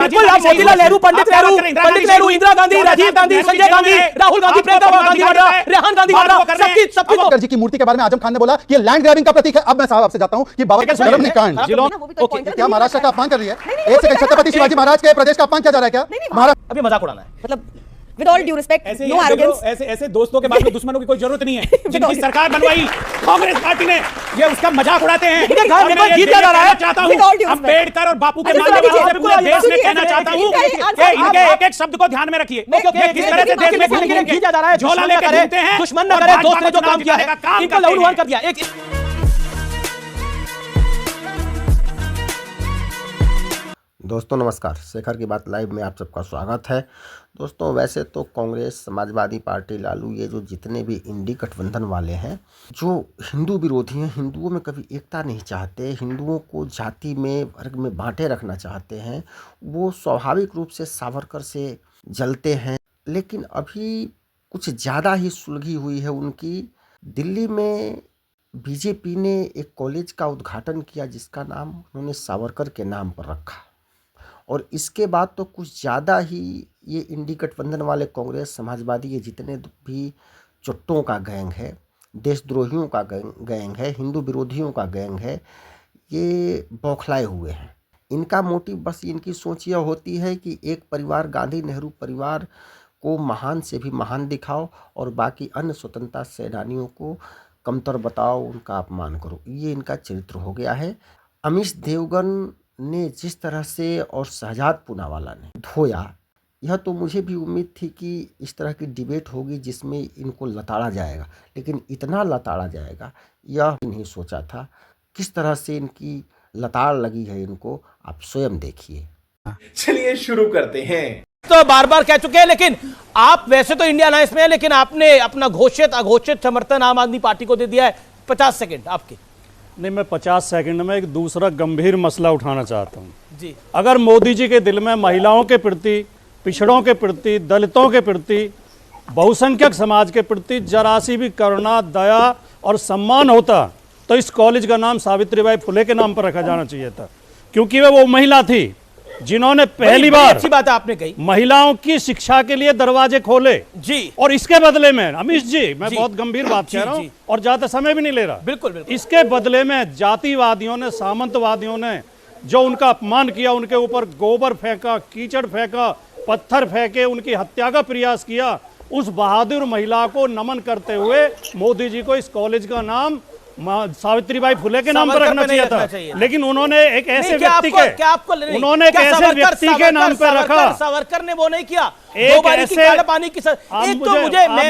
बिल्कुल आप मोतीलाल नेहरू, पंडित नेहरू, इंदिरा गांधी, राजीव गांधी, संजय गांधी, राहुल गांधी, प्रियंका गांधी वाड्रा, रेहान गांधी वाड्रा, सबकी अम्बेडकर जी की मूर्ति के बारे में आजम खान ने बोला कि ये लैंड ग्रैबिंग का प्रतीक है। अब मैं साहब आपसे जाता हूं कि बाबा के धर्म ने कांड क्या महाराष्ट्र का अपमान कर रही है? एक सेकंड, छत्रपति शिवाजी महाराज के प्रदेश का अपमान किया जा रहा है क्या? महाराष्ट्र अभी मजाक उड़ाना है, मतलब with all due respect, no arrogance. ऐसे दोस्तों के बाद में दुश्मनों की कोई जरूरत नहीं है। जिनकी सरकार बनवाई कांग्रेस पार्टी ने, ये उसका मजाक उड़ाते हैं। जीत जा रहा है। चाहता हूँ अम्बेडकर और बापू के मानने वालों से पूरे देश में कहना चाहता हूँ कि इनके एक एक शब्द को ध्यान में रखिए। किस तरह से देश में झोला लेकर घूमते हैं, दुश्मन न करे, दोस्त ने जो काम किया है इनका लहूलुहान कर दिया। दोस्तों नमस्कार, शेखर की बात लाइव में आप सबका स्वागत है। दोस्तों वैसे तो कांग्रेस, समाजवादी पार्टी, लालू, ये जो जितने भी इंडी गठबंधन वाले हैं, जो हिंदू विरोधी हैं, हिंदुओं में कभी एकता नहीं चाहते, हिंदुओं को जाति में, वर्ग में बांटे रखना चाहते हैं, वो स्वाभाविक रूप से सावरकर से जलते हैं। लेकिन अभी कुछ ज़्यादा ही सुलगी हुई है उनकी। दिल्ली में बीजेपी ने एक कॉलेज का उद्घाटन किया जिसका नाम उन्होंने सावरकर के नाम पर रखा, और इसके बाद तो कुछ ज़्यादा ही ये इंडी गठबंधन वाले कांग्रेस, समाजवादी, ये जितने भी चुट्टों का गैंग है, देशद्रोहियों का गैंग है, हिंदू विरोधियों का गैंग है, ये बौखलाए हुए हैं। इनका मोटिव बस, इनकी सोच यह होती है कि एक परिवार, गांधी नेहरू परिवार को महान से भी महान दिखाओ और बाकी अन्य स्वतंत्रता सेनानियों को कमतर बताओ, उनका अपमान करो। ये इनका चरित्र हो गया है। अमीश देवगन ने जिस तरह से और शहजाद पूनावाला ने धोया, यह तो मुझे भी उम्मीद थी कि इस तरह की डिबेट होगी जिसमें इनको लताड़ा जाएगा, लेकिन इतना लताड़ा जाएगा यह नहीं सोचा था। किस तरह से इनकी लताड़ लगी है इनको, आप स्वयं देखिए। चलिए शुरू करते हैं। तो बार बार कह चुके हैं, लेकिन आप वैसे तो इंडिया अलायंस में है, लेकिन आपने अपना घोषित अघोषित समर्थन आम आदमी पार्टी को दे दिया है। 50 सेकंड आपके। नहीं, मैं 50 सेकंड में एक दूसरा गंभीर मसला उठाना चाहता हूँ जी। अगर मोदी जी के दिल में महिलाओं के प्रति, पिछड़ों के प्रति, दलितों के प्रति, बहुसंख्यक समाज के प्रति जरा सी भी करुणा, दया और सम्मान होता तो इस कॉलेज का नाम सावित्रीबाई फुले के नाम पर रखा जाना चाहिए था, क्योंकि वो महिला थी जिन्होंने पहली बार, अच्छी बात आपने कही, महिलाओं की शिक्षा के लिए दरवाजे खोले जी। और इसके बदले में अमीश जी, मैं बहुत गंभीर बात कह रहा हूँ और ज्यादा समय भी नहीं ले रहा। बिल्कुल बिल्कुल। इसके बदले में जातिवादियों ने, सामंतवादियों ने जो उनका अपमान किया, उनके ऊपर गोबर फेंका, कीचड़ फेंका, पत्थर फेंके, उनकी हत्या का प्रयास किया, उस बहादुर महिला को नमन करते हुए मोदी जी को इस कॉलेज का नाम सावित्रीबाई फुले के नाम पर रखना चाहिए था। लेकिन उन्होंने एक ऐसे व्यक्ति के, उन्होंने एक ऐसे व्यक्ति के नाम पर रखा। सावरकर ने वो नहीं किया। एक ऐसे पानी की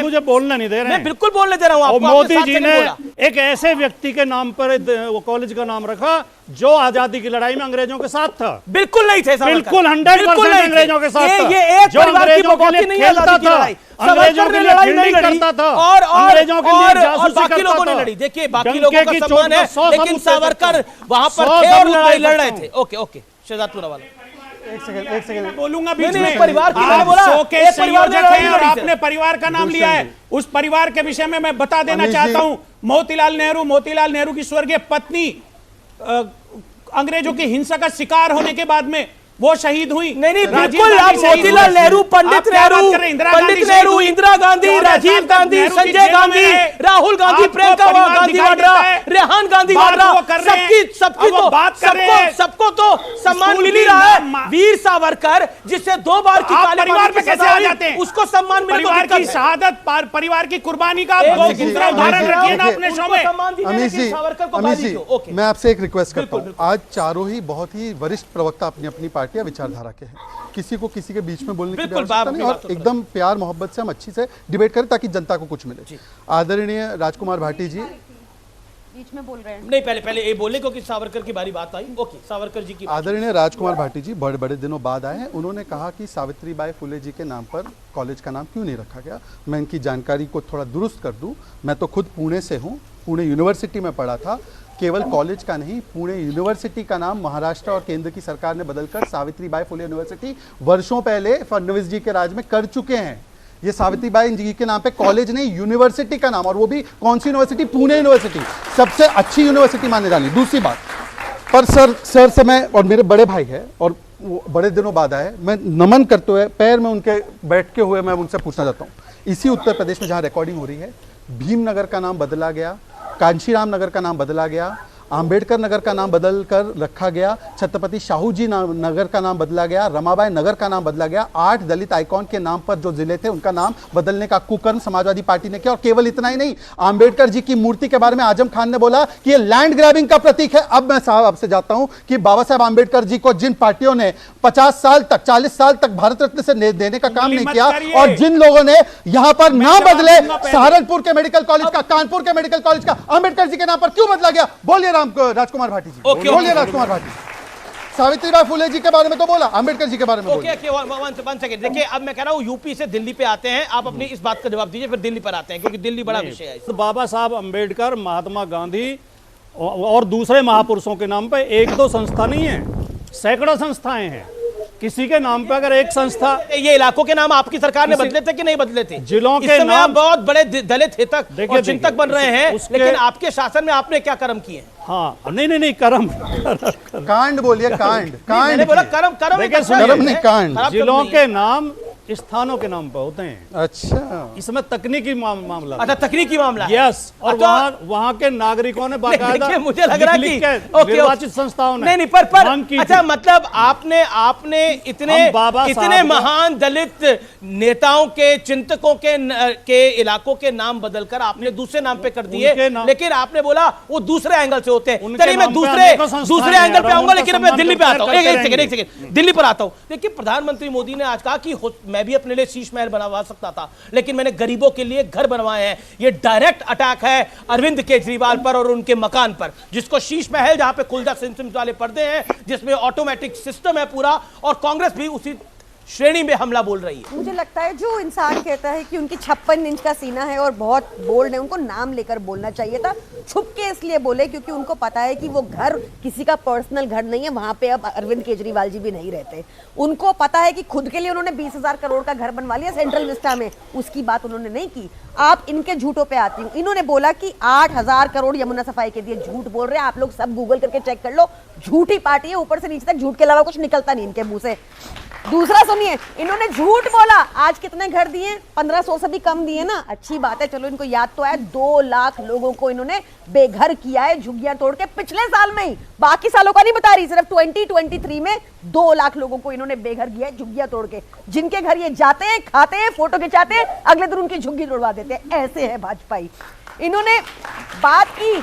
मुझे बोलना नहीं दे रहे हैं। मैं बिल्कुल बोलने दे रहा हूँ आपको। मोदी जी ने एक ऐसे व्यक्ति के नाम पर वो कॉलेज का नाम रखा जो आजादी की लड़ाई में अंग्रेजों के साथ था। बिल्कुल नहीं थे, बिल्कुल 100% अंग्रेजों के साथ था। ये एक परिवार की बकौती नहीं है, खेलता था, अंग्रेजों के लिए फील्डिंग करता था, अंग्रेजों के लिए जासूसी बाकी लोगों ने लड़ी। देखिए बाकी लोगों का सम्मान है, लेकिन सावरकर वहां पर थे और लड़ाई लड़ रहे थे। Okay okay, Shehzad Poonawalla. एक सेकंड बोलूंगा बीच में। परिवार की मैंने बोला, एक संयोजक हैं और आपने परिवार का नाम लिया है। उस परिवार के विषय में मैं बता देना चाहता हूं, मोतीलाल नेहरू की स्वर्गीय पत्नी अंग्रेजों की हिंसा का शिकार होने के बाद में वो शहीद हुई। नहीं बिल्कुल, आप मोतीलाल नेहरू, पंडित नेहरू, इंदिरा गांधी, राजीव गांधी, संजय गांधी, राहुल गांधी, प्रियंका गांधी वाड्रा, रेहान गांधी वाड्रा, सबको तो सम्मान मिल ही रहा है। वीर सावरकर जिससे 2 बार की परिवार पे कैसे आ जाते हैं? उसको सम्मान मिले, परिवार की शहादत, परिवार की कुर्बानी का दूसरा उदाहरण रखिए ना अपने शो में। अमीश जी, मैं आपसे एक रिक्वेस्ट करता हूँ। आज चारों ही बहुत ही वरिष्ठ प्रवक्ता अपनी अपनी पार्टी या विचारधारा के हैं, किसी को किसी के बीच में बोलने की आवश्यकता नहीं, और एकदम प्यार मोहब्बत से हम अच्छी से डिबेट करें ताकि जनता को कुछ मिले। आदरणीय राजकुमार भाटी जी बीच में बोल रहे हैं। नहीं, पहले ये बोले क्योंकि सावरकर की बारी बात आई। ओके, सावरकर जी की। आदरणीय राजकुमार भाटी जी बड़े बड़े दिनों बाद आए हैं। उन्होंने कहा कि सावित्रीबाई फुले जी के नाम पर कॉलेज का नाम क्यों नहीं रखा गया। मैं इनकी जानकारी को थोड़ा दुरुस्त कर दूं, मैं तो खुद पुणे से हूं, पुणे यूनिवर्सिटी में पढ़ा था। केवल कॉलेज का नहीं, पुणे यूनिवर्सिटी का नाम महाराष्ट्र और केंद्र की सरकार ने बदलकर सावित्रीबाई फुले यूनिवर्सिटी वर्षों पहले फडणवीस जी के राज में कर चुके हैं। ये सावित्रीबाई जी के नाम पे कॉलेज नहीं, यूनिवर्सिटी का नाम, और वो भी कौन सी यूनिवर्सिटी? पुणे यूनिवर्सिटी, सबसे अच्छी यूनिवर्सिटी माने जानी। दूसरी बात पर सर से मैं, और मेरे बड़े भाई है और वो बड़े दिनों बाद आए, मैं नमन करते हुए पैर में उनके बैठते हुए मैं उनसे पूछना चाहता हूँ, इसी उत्तर प्रदेश में जहाँ रिकॉर्डिंग हो रही है, भीमनगर का नाम बदला गया, कांशीराम नगर का नाम बदला गया, आंबेडकर नगर का नाम बदल कर रखा गया, छत्रपति शाहू जी नगर का नाम बदला गया, रमाबाई नगर का नाम बदला गया, 8 दलित आइकॉन के नाम पर जो जिले थे उनका नाम बदलने का कुकर्म समाजवादी पार्टी ने किया। और केवल इतना ही नहीं, आंबेडकर जी की मूर्ति के बारे में आजम खान ने बोला कि ये लैंड ग्रैबिंग का प्रतीक है। अब मैं साहब आपसे जाता हूं कि बाबा साहब आंबेडकर जी को जिन पार्टियों ने 50 साल तक 40 साल तक भारत रत्न से देने का काम नहीं किया, और जिन लोगों ने यहां पर नाम बदले, सहारनपुर के मेडिकल कॉलेज का, कानपुर के मेडिकल कॉलेज का आंबेडकर जी के नाम पर क्यों बदला गया? बोलिए राजकुमार भाटी जी, बोलिए राजकुमार भाटी। सावित्रीबाई फुले जी के बारे में तो बोला, आंबेडकर जी के बारे में बोलिए। वन सेकंड, देखिए अब मैं कह रहा हूं यूपी से दिल्ली पे आते हैं, आप अपनी इस बात का जवाब दीजिए, फिर दिल्ली पर आते हैं क्योंकि दिल्ली बड़ा विषय है। तो बाबा साहब अम्बेडकर, महात्मा गांधी और दूसरे महापुरुषों के नाम पे एक दो संस्था नहीं है, सैकड़ों संस्थाएं हैं। किसी के नाम पे अगर एक संस्था, ये इलाकों के नाम आपकी सरकार ने बदले थे कि नहीं बदले थे? जिलों के नाम बहुत बड़े दलित हितक और चिंतक बन रहे हैं, लेकिन आपके शासन में आपने क्या कर्म किए? हाँ नहीं कर्म कांड बोलिए, कांड मैंने बोला कर्म नहीं कांड। जिलों के नाम स्थानों के नाम पर होते हैं। अच्छा, इसमें तकनीकी मामला। अच्छा, तकनीकी मामला है। यस, और वहाँ के नागरिकों ने बाकायदा मुझे लग रहा है कि निर्वाचित संस्थाओं ने नहीं पर अच्छा, मतलब आपने इतने महान दलित नेताओं के, चिंतकों के इलाकों के नाम बदलकर आपने दूसरे नाम पे कर दिए, लेकिन आपने बोला वो दूसरे एंगल से होते हैं। चलिए मैं दूसरे एंगल पे आऊंगा, लेकिन मैं दिल्ली पे आता हूँ। एक सेकंड दिल्ली पर आता हूँ। देखिए, प्रधानमंत्री मोदी ने आज कहा कि मैं भी अपने लिए शीश महल बनवा सकता था, लेकिन मैंने गरीबों के लिए घर बनवाए हैं। ये डायरेक्ट अटैक है अरविंद केजरीवाल पर और उनके मकान पर, जिसको शीश महल, जहां पे खुलदा सिमसिम वाले पर्दे हैं, जिसमें ऑटोमेटिक सिस्टम है पूरा, और कांग्रेस भी उसी श्रेणी में हमला बोल रही है। मुझे लगता है जो इंसान कहता है कि उनकी 56 इंच का सीना है और बहुत बोल्ड है, उनको नाम लेकर बोलना चाहिए था। छुप के इसलिए बोले क्योंकि उनको पता है कि वो घर किसी का पर्सनल घर नहीं है, वहां पे अब अरविंद केजरीवाल जी भी नहीं रहते। उनको पता है कि खुद के लिए उन्होंने 20,000 करोड़ का घर बनवा लिया सेंट्रल विस्टा में, उसकी बात उन्होंने नहीं की। आप इनके झूठों पे आती हूँ। इन्होंने बोला कि 8,000 करोड़ यमुना सफाई के दिए, झूठ बोल रहे हैं। आप लोग सब गूगल करके चेक कर लो, झूठी पार्टी है, ऊपर से नीचे तक झूठ के अलावा कुछ निकलता नहीं इनके मुंह से। दूसरा सुनिए, इन्होंने झूठ बोला। आज कितने घर दिए? 1500 से भी कम दिए ना, अच्छी बात है, चलो इनको याद तो है। 2 लाख लोगों को इन्होंने बेघर किया है झुग्गियां तोड़ के, पिछले साल में ही, बाकी सालों का नहीं बता रही, सिर्फ 2023 में 2 लाख लोगों को इन्होंने बेघर किया है झुग्गियां तोड़ के। जिनके घर ये जाते हैं, खाते हैं, फोटो खिंचाते हैं, अगले दिन उनकी झुग्गी तोड़वा देते हैं। ऐसे है भाजपाई। इन्होंने बात की,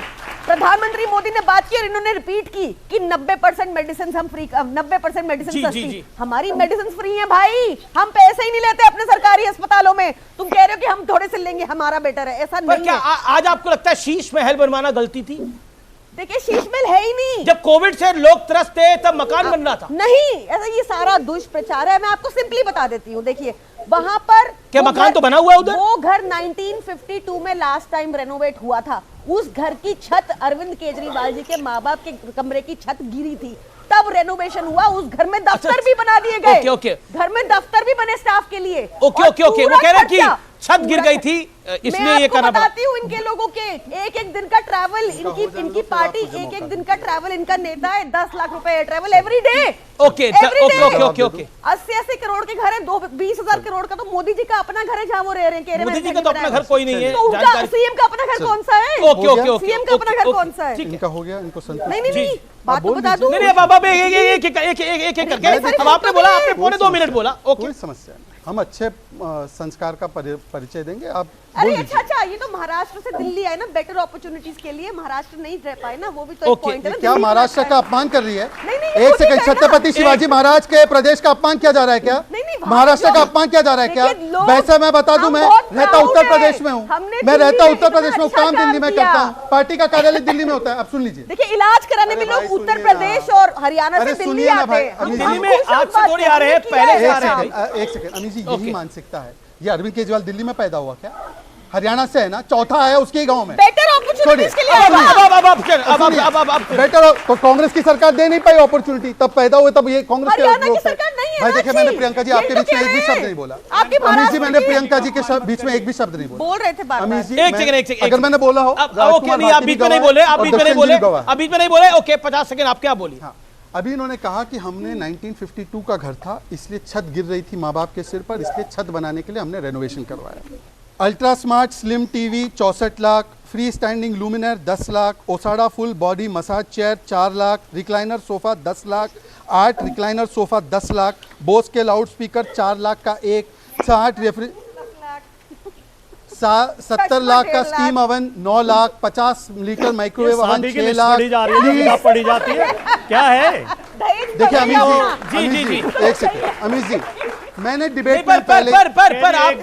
प्रधानमंत्री मोदी ने बात की और इन्होंने रिपीट की कि 90% मेडिसिन हम फ्री, 90% मेडिसिन सस्ती। हमारी मेडिसिन फ्री है भाई, हम पैसे ही नहीं लेते अपने सरकारी अस्पतालों में। तुम कह रहे हो कि हम थोड़े से लेंगे, हमारा बेटर है, ऐसा नहीं है। आज आपको लगता है शीश महल बनवाना गलती थी? देखिए, शीश महल है ही नहीं। जब कोविड से लोग त्रस्त थे तब मकान बनना था। नहीं, ऐसा ये सारा दुष्प्रचार है। मैं आपको सिंपली बता देती हूँ। देखिए, वहां पर क्या मकान तो बना हुआ है उधर? वो घर 1952 में लास्ट टाइम रेनोवेट हुआ था। उस घर की छत अरविंद केजरीवाल जी के माँ बाप के कमरे की छत गिरी थी, तब रेनोवेशन हुआ। उस घर में दफ्तर भी बना दिए गए। घर में दफ्तर भी बने स्टाफ के लिए। ओके, वो कह रहे हैं कि छत गिर गई थी, इसलिए ये करना पड़ा। बताती हूँ इनके लोगों के एक दिन का ट्रैवल, इनकी पार्टी एक दिन का ट्रैवल, इनका नेता है 10 लाख रुपए travel every day. Okay 80 crore के घर है, 20,000 करोड़ का तो मोदी जी का अपना घर है जहाँ वो रह रहे हैं। मोदी जी का तो अपना घर कोई नहीं है। सीएम का अपना घर कौन सा है? सीएम का अपना घर कौन सा है? इनका हो गया, इनको संतुष्ट। नहीं, बात तो बता दूं। नहीं बाबा, एक करके अब आपने बोला, आपने 2.25 मिनट बोला। कोई समस्या नहीं, हम अच्छे संस्कार का परिचय देंगे। आप अरे अच्छा, ये तो महाराष्ट्र से दिल्ली आए ना बेटर अपॉर्चुनिटीज के लिए, महाराष्ट्र नहीं रह पाए ना, वो भी तो एक पॉइंट है ना। क्या महाराष्ट्र का अपमान कर रही है? नहीं, एक सेकंड, छत्रपति शिवाजी महाराज के प्रदेश का अपमान किया जा रहा है क्या? महाराष्ट्र का अपमान किया जा रहा है क्या? वैसे मैं बता दूं, मैं रहता उत्तर प्रदेश में हूँ, मैं रहता उत्तर प्रदेश में, काम दिल्ली में करता हूँ, पार्टी का कार्यालय दिल्ली में होता है। अब सुन लीजिए, देखिए, इलाज कराने में लोग उत्तर प्रदेश और हरियाणा से दिल्ली आते हैं। दिल्ली में आज से थोड़ी आ रहे हैं, पहले से आ रहे हैं। एक सेकंड अनिल जी, यही मानसिकता है। ये अरविंद केजरीवाल दिल्ली में पैदा हुआ क्या? हरियाणा से है ना, चौथा है उसके गांव में। बेटर अपॉर्चुनिटीज के लिए बेटर तो कांग्रेस की सरकार दे नहीं पाई अपॉर्चुनिटी, तब पैदा हुए, तब ये कांग्रेस की सरकार नहीं है। भाई देखिए, मैंने प्रियंका जी आपके बीच में एक भी शब्द नहीं बोला। अमित जी, मैंने प्रियंका जी के बीच में एक भी शब्द नहीं बोला। बोल रहे थे अमित जी, एक सेकंड, अगर मैंने बोला हो, ओके नहीं, आप बीच में नहीं बोले, आप बीच में नहीं बोले, ओके 50 सेकंड आप क्या बोली? अभी इन्होंने कहा कि हमने 1952 का घर था, इसलिए छत गिर रही थी माँ बाप के सिर पर, इसलिए छत बनाने के लिए हमने रेनोवेशन करवाया। Ultra smart slim TV 64 lakh, free standing luminaire 10 lakh, ओसाडा full body massage chair 4 lakh, recliner sofa 10 lakh, 8 recliner sofa 10 lakh, Bose के लाउड स्पीकर 4 लाख का एक, 70 लाख का steam oven 9 lakh, 50 litre microwave oven 6 lakh. पड़ी जाती है क्या है? देखिए अमित जी, एक सेकंड अमित जी, मैंने डिबेट में पहले पर आप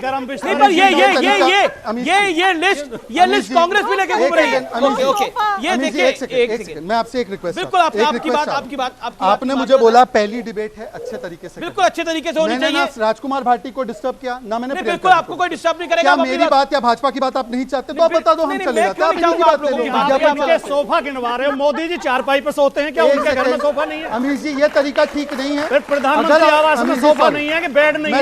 ये लिस्ट कांग्रेस भी लेके घूम रही है। ओके ये देखिए, एक सेकंड मैं आपसे एक रिक्वेस्ट, बिल्कुल आपकी बात आपने मुझे बोला पहली डिबेट है, अच्छे तरीके से, बिल्कुल अच्छे तरीके से होनी चाहिए। ना राजकुमार भाटी को डिस्टर्ब किया ना मैंने, बिल्कुल आपको कोई डिस्टर्ब नहीं करेगा। मेरी बात या भाजपा की बात आप नहीं चाहते तो आप बता दो, हम चले जाते हैं। सोफा गिनवा रहे हो, मोदी जी चारपाई पर सोते हैं क्या? उनके घर में सोफा नहीं है? अमित जी ये तरीका ठीक नहीं है। प्रधानमंत्री आवास में सोफा नहीं है कि बेड नहीं है,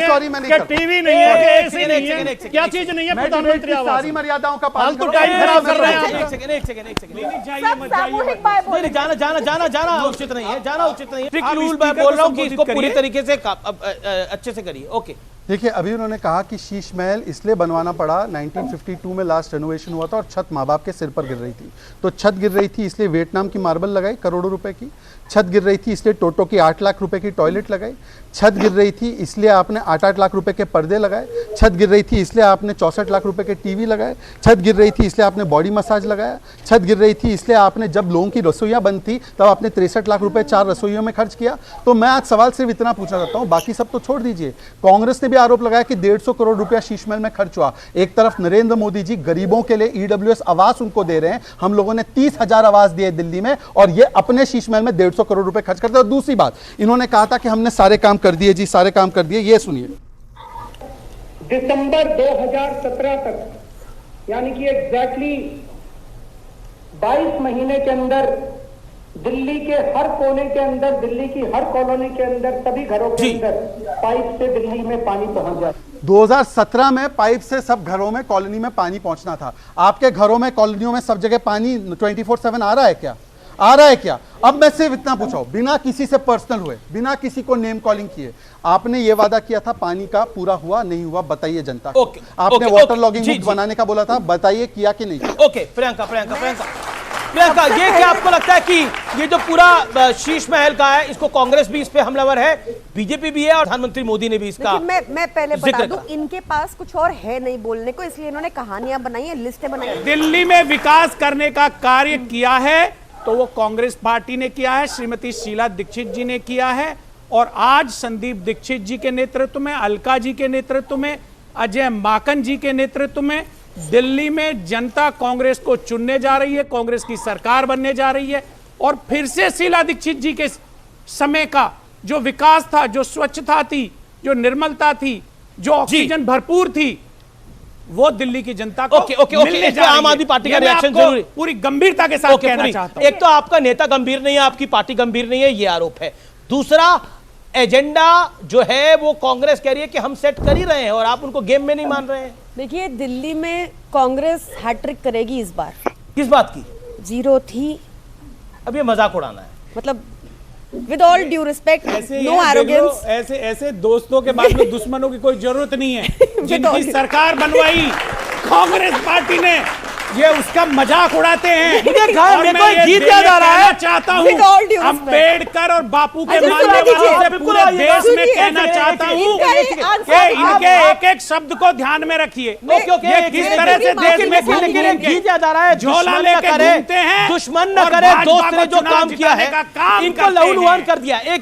कि टीवी नहीं है, कि एसी नहीं है, क्या चीज नहीं है प्रधानमंत्री आवास? सारी मर्यादाओं का पालन फालतू टाइम खराब कर रहे हैं। एक सेकंड जाना उचित नहीं है, जाना उचित नहीं है। स्ट्रिक्ट रूल मैं बोल रहा हूँ कि इसको पूरी तरीके से अच्छे से करिए। ओके देखिए अभी उन्होंने कहा कि शीश महल इसलिए बनवाना पड़ा, 1952 में लास्ट रेनोवेशन हुआ था और छत माँ बाप के सिर पर गिर रही थी, तो छत गिर रही थी इसलिए वियतनाम की मार्बल लगाई करोड़ों रुपए की, छत गिर रही थी इसलिए टोटो की 8 लाख रुपए की टॉयलेट लगाई, छत गिर रही थी इसलिए आपने 8-8 लाख रुपए के पर्दे लगाए, छत गिर रही थी इसलिए आपने 64 लाख रुपए के टीवी लगाए, छत गिर रही थी इसलिए आपने बॉडी मसाज लगाया, छत गिर रही थी इसलिए आपने जब लोगों की रसोइयाँ बंद थी तब आपने 63 लाख रुपए 4 रसोइयों में खर्च किया। तो मैं आज सवाल सिर्फ इतना पूछना चाहता हूँ, बाकी सब तो छोड़ दीजिए। कांग्रेस ने भी आरोप लगाया कि 150 करोड़ रुपया शीश महल में खर्च हुआ। एक तरफ नरेंद्र मोदी जी गरीबों के लिए EWS आवास उनको दे रहे हैं, हम लोगों ने 30,000 आवास दिए दिल्ली में, और ये अपने शीश महल में 150 करोड़ रुपए खर्च करते हैं। और दूसरी बात, इन्होंने कहा था कि हमने सारे काम कर दिए जी, सारे काम कर दिए। ये सुनिए, दिसंबर 2017 तक, यानी कि एग्जैक्टली 22 महीने के अंदर दिल्ली के हर कोने के अंदर, दिल्ली की हर कॉलोनी के अंदर, सभी घरों के अंदर पाइप से दिल्ली में पानी पहुंच जाए। 2017 में पाइप से सब घरों में, कॉलोनी में पानी पहुंचना था। आपके घरों में, कॉलोनियों में सब जगह पानी 24/7 आ रहा है क्या? आ रहा है क्या? अब मैं सिर्फ इतना पूछा हूं, बिना किसी से पर्सनल हुए, बिना किसी को नेम कॉलिंग किए, आपने ये वादा किया था पानी का, पूरा हुआ नहीं हुआ? बताइए जनता को। आपने वाटर लॉगिंग मुक्त बनाने का बोला था, बताइए किया कि नहीं? ओके प्रियंका, ये क्या आपको लगता है कि ये जो पूरा शीश महल का है, इसको कांग्रेस भी इस पे हमलावर है, बीजेपी भी है और प्रधानमंत्री मोदी ने भी इसका? मैं पहले बता दूं, इनके पास कुछ और है नहीं बोलने को, इसलिए इन्होंने कहानियां बनाई है, लिस्टें बनाई है। दिल्ली में विकास करने का कार्य किया है तो वो कांग्रेस पार्टी ने किया है, श्रीमती शीला दीक्षित जी ने किया है, और आज संदीप दीक्षित जी के नेतृत्व में, अलका जी के नेतृत्व में, अजय माकन जी के नेतृत्व में दिल्ली में जनता कांग्रेस को चुनने जा रही है, कांग्रेस की सरकार बनने जा रही है। और फिर से शीला दीक्षित जी के समय का जो विकास था, जो स्वच्छता थी, जो निर्मलता थी, जो ऑक्सीजन भरपूर थी, वो दिल्ली की जनता को मिलने जा रही है। आम आदमी पार्टी का रिएक्शन जरूरी, पूरी गंभीरता के साथ कहना चाहता हूं। एक तो आपका नेता गंभीर नहीं है, आपकी पार्टी गंभीर नहीं है, ये आरोप है। दूसरा, एजेंडा जो है वो कांग्रेस कह रही है कि हम सेट कर ही रहे हैं और आप उनको गेम में नहीं मान रहे हैं। देखिए दिल्ली में कांग्रेस हैट्रिक करेगी इस बार। किस बात की? 0 थी। अब ये मजाक उड़ाना है, मतलब with all due respect, no arrogance. ऐसे दोस्तों के बाद में दुश्मनों की कोई जरूरत नहीं है। जिनकी सरकार बनवाई कांग्रेस पार्टी ने, ये उसका मजाक उड़ाते हैं। जीत याद आ रहा है। चाहता हूँ अम्बेडकर और बापू के मानने वालों से पूरे देश में कहना चाहता हूँ कि इनके एक एक शब्द को ध्यान में रखिए। ये किस तरह से देश में जीत याद आ रहा है, झोला लेकर घूमते हैं, दुश्मन न करे दोस्त ने जो काम किया है, इनको लहू लुहान कर दिया। एक